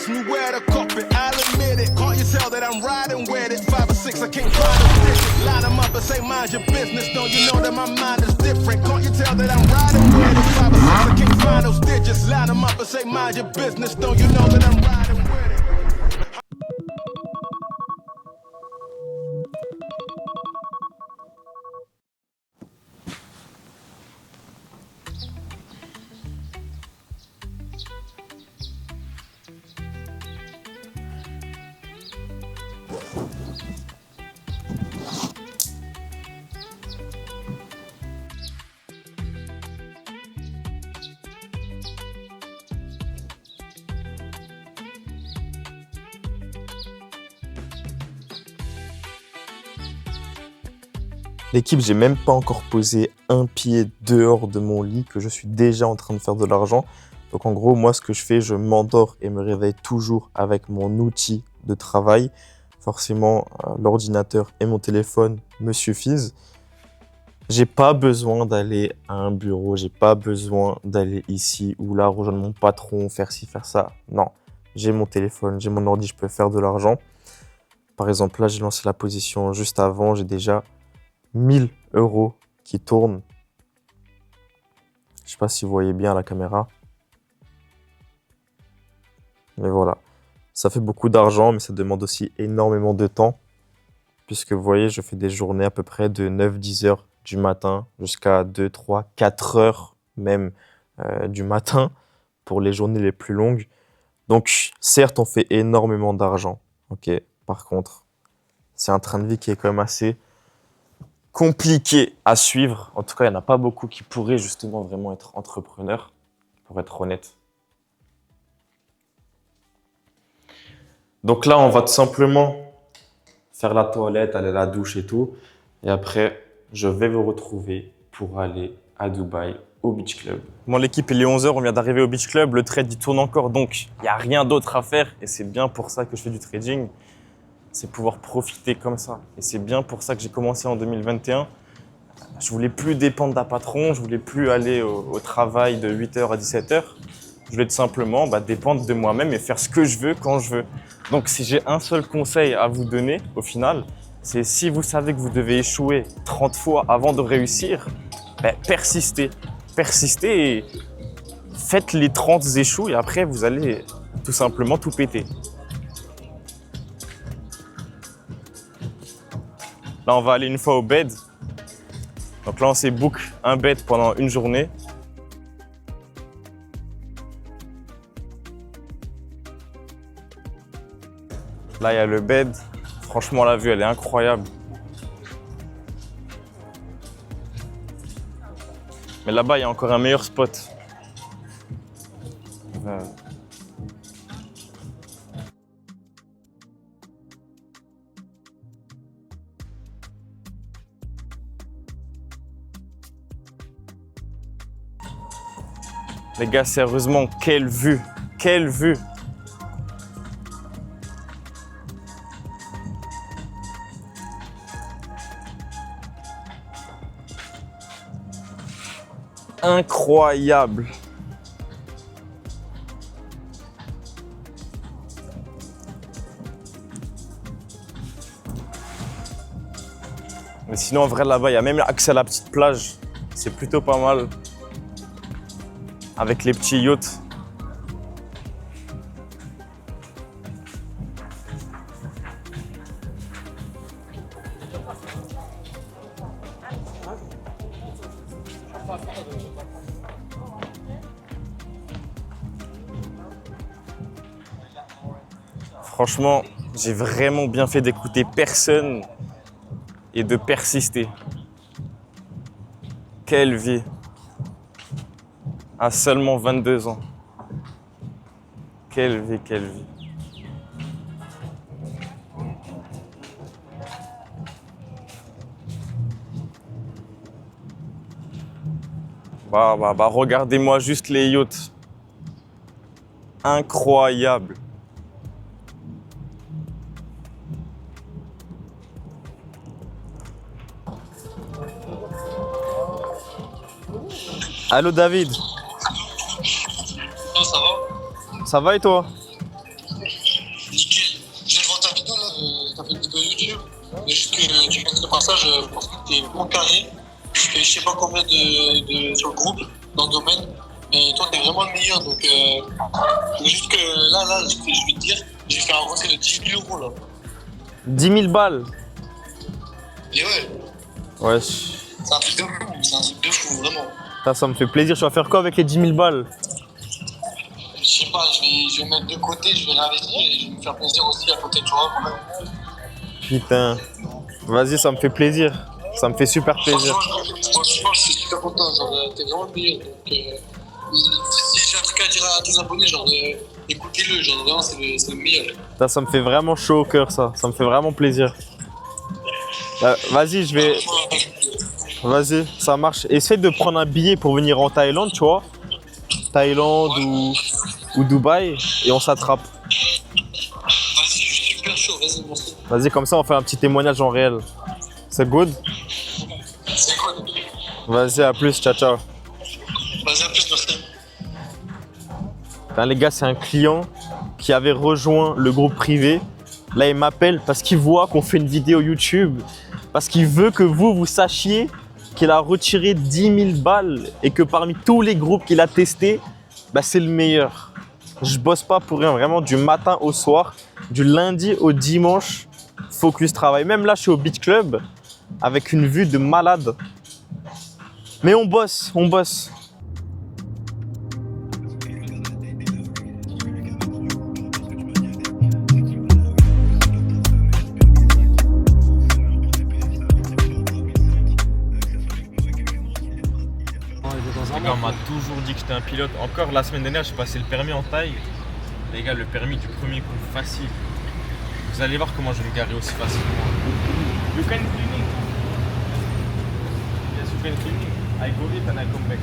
ask me where to cop it, I'll admit it. Can't you tell that I'm riding with it? 5 or 6, I can't find a digit. Line them up and say, mind your business. Don't you know that my mind is different? Can't you tell that I'm riding with it? 5 or 6, I can't find those digits. Line them up and say, mind your business. Don't you know that I'm riding with it? L'équipe, j'ai même pas encore posé un pied dehors de mon lit que je suis déjà en train de faire de l'argent. Donc en gros, moi ce que je fais, je m'endors et me réveille toujours avec mon outil de travail. Forcément, l'ordinateur et mon téléphone me suffisent. J'ai pas besoin d'aller à un bureau, j'ai pas besoin d'aller ici ou là, rejoindre mon patron, faire ci, faire ça. Non, j'ai mon téléphone, j'ai mon ordi, je peux faire de l'argent. Par exemple, là, j'ai lancé la position juste avant, j'ai déjà 1000 € qui tournent. Je sais pas si vous voyez bien à la caméra. Mais voilà. Ça fait beaucoup d'argent, mais ça demande aussi énormément de temps. Puisque vous voyez, je fais des journées à peu près de 9-10 heures du matin jusqu'à 2, 3, 4 heures même du matin pour les journées les plus longues. Donc, certes, on fait énormément d'argent. Ok. Par contre, c'est un train de vie qui est quand même assez compliqué à suivre. En tout cas, il n'y en a pas beaucoup qui pourraient justement vraiment être entrepreneurs, pour être honnête. Donc là, on va tout simplement faire la toilette, aller à la douche et tout. Et après, je vais vous retrouver pour aller à Dubaï, au Beach Club. Bon, l'équipe, il est 11 h, on vient d'arriver au Beach Club. Le trade, il tourne encore, donc il n'y a rien d'autre à faire. Et c'est bien pour ça que je fais du trading. C'est pouvoir profiter comme ça. Et c'est bien pour ça que j'ai commencé en 2021. Je voulais plus dépendre d'un patron, je voulais plus aller au travail de 8 h à 17 h. Je voulais tout simplement dépendre de moi-même et faire ce que je veux quand je veux. Donc si j'ai un seul conseil à vous donner au final, c'est si vous savez que vous devez échouer 30 fois avant de réussir, persistez. Persistez et faites les 30 échoues et après vous allez tout simplement tout péter. Là, on va aller une fois au bed. Donc là, on s'est book un bed pendant une journée. Là, il y a le bed. Franchement, la vue, elle est incroyable. Mais là-bas, il y a encore un meilleur spot. Les gars, sérieusement, quelle vue! Quelle vue! Incroyable! Mais sinon, en vrai, là-bas, il y a même accès à la petite plage. C'est plutôt pas mal. Avec les petits yachts. Franchement, j'ai vraiment bien fait d'écouter personne et de persister. Quelle vie! À seulement 22 ans. Quelle vie, quelle vie. Regardez-moi juste les yachts. Incroyable. Allô David. Ça va? Ça va et toi? Mais juste que tu fais ce passage, je pense que t'es bon carré. Je fais je sais pas combien sur le groupe, dans le domaine. Mais toi, t'es vraiment le meilleur. Donc, juste que là, je vais te dire, j'ai fait avancer de 10 000 euros là. 10 000 balles. Et ouais, Ouais, c'est un truc de fou. C'est un truc de fou, vraiment. ça me fait plaisir. Tu vas faire quoi avec les 10 000 balles? Je sais pas, je vais mettre de côté, je vais l'investir et je vais me faire plaisir aussi à côté de toi quand même. Putain. Vas-y, ça me fait plaisir. Ça me fait super plaisir. Franchement, je suis super content. Genre, t'es vraiment le meilleur. Donc, si j'ai un truc à dire à tes abonnés, genre, écoutez-le. Genre, vraiment, c'est le meilleur. Ça me fait vraiment chaud au cœur, ça. Ça me fait vraiment plaisir. Vas-y, Vas-y, ça marche. Essaye de prendre un billet pour venir en Thaïlande, tu vois. Thaïlande ou Dubaï, et on s'attrape. Vas-y, je suis super chaud. Vas-y, merci. Vas-y, comme ça, on fait un petit témoignage en réel. C'est good? C'est quoi? Vas-y, à plus, ciao, ciao. Vas-y, à plus, merci. Ben, les gars, c'est un client qui avait rejoint le groupe privé. Là, il m'appelle parce qu'il voit qu'on fait une vidéo YouTube, parce qu'il veut que vous sachiez qu'il a retiré 10 000 balles et que parmi tous les groupes qu'il a testés, ben, c'est le meilleur. Je bosse pas pour rien, vraiment du matin au soir, du lundi au dimanche, focus travail. Même là, je suis au Beach Club avec une vue de malade. Mais on bosse, on bosse. Les gars, on m'a toujours dit que j'étais un pilote. Encore la semaine dernière, j'ai passé le permis en Thaï. Les gars, le permis du premier coup, facile. Vous allez voir comment je vais me garer aussi facilement. You can clean it. Yes, you can clean it. I go it and I come back.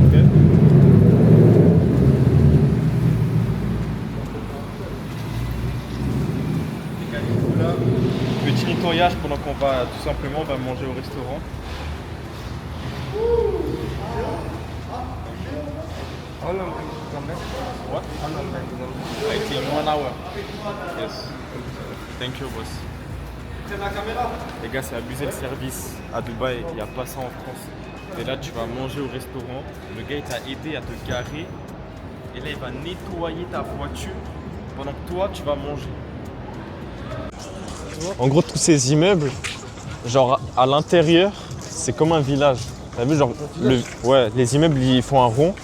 Okay. Les gars, du coup là, petit nettoyage pendant qu'on va tout simplement manger au restaurant. How long can you come back? What? How long can you come back? I think 1 hour. Yes. Thank you, boss. Les gars, c'est abusé le service. À Dubaï, il n'y a pas ça en France. Et là, tu vas manger au restaurant. Le gars, il t'a aidé à te garer. Et là, il va nettoyer ta voiture pendant que toi, tu vas manger. En gros, tous ces immeubles, genre à l'intérieur, c'est comme un village. T'as vu, genre, les immeubles, ils font un rond.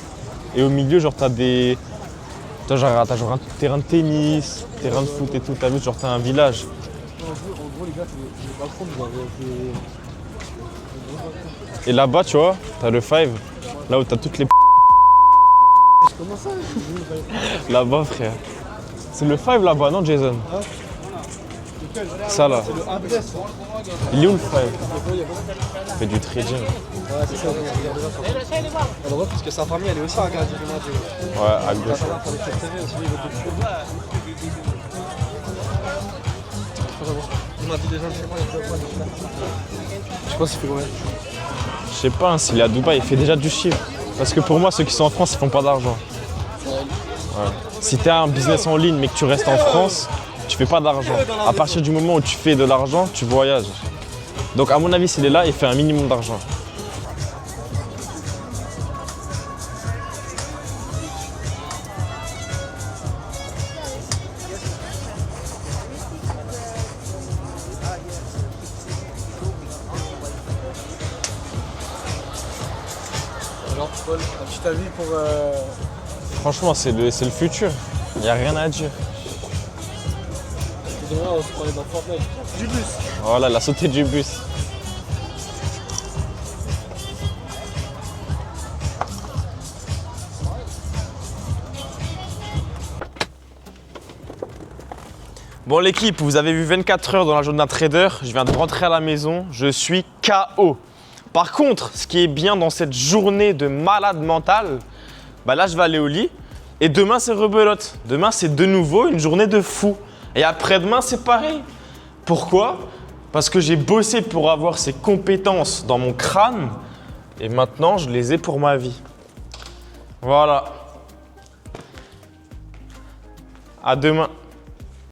Et au milieu, genre, t'as genre un terrain de tennis, terrain de foot et tout. T'as vu, genre, t'as un village. En gros, les gars, c'est le balcon, vous avez Et là-bas, tu vois, t'as le Five, là où t'as toutes les Comment ça? là-bas, frère. C'est le Five là-bas, non, Jason? Ça, là. C'est le adresse. Il est où le Five? Il fait du trading. Ouais, c'est ça, regardez là. Alors, parce que sa famille, elle est aussi à Gazi. Ouais, à gauche. Pour les faire TV aussi, il veut quelque chose. On a dit déjà, je sais pas, il fait quoi? Je sais pas s'il fait combien. Je sais pas, hein, s'il est à Dubaï, il fait déjà du chiffre. Parce que pour moi, ceux qui sont en France, ils font pas d'argent. Ouais. Si tu as un business en ligne mais que tu restes en France, tu fais pas d'argent. À partir du moment où tu fais de l'argent, tu voyages. Donc à mon avis, s'il est là, il fait un minimum d'argent. Alors, Paul, un petit avis pour. Franchement, c'est le futur. Il n'y a rien à dire. Demain, on se parlait dans Fortnite. Du bus. Voilà, la sautée du bus. Bon l'équipe, vous avez vu 24 heures dans la journée d'un trader. Je viens de rentrer à la maison, je suis KO. Par contre, ce qui est bien dans cette journée de malade mental, bah là je vais aller au lit et demain c'est rebelote. Demain c'est de nouveau une journée de fou. Et après-demain c'est pareil. Pourquoi? Parce que j'ai bossé pour avoir ces compétences dans mon crâne et maintenant je les ai pour ma vie. Voilà. À demain.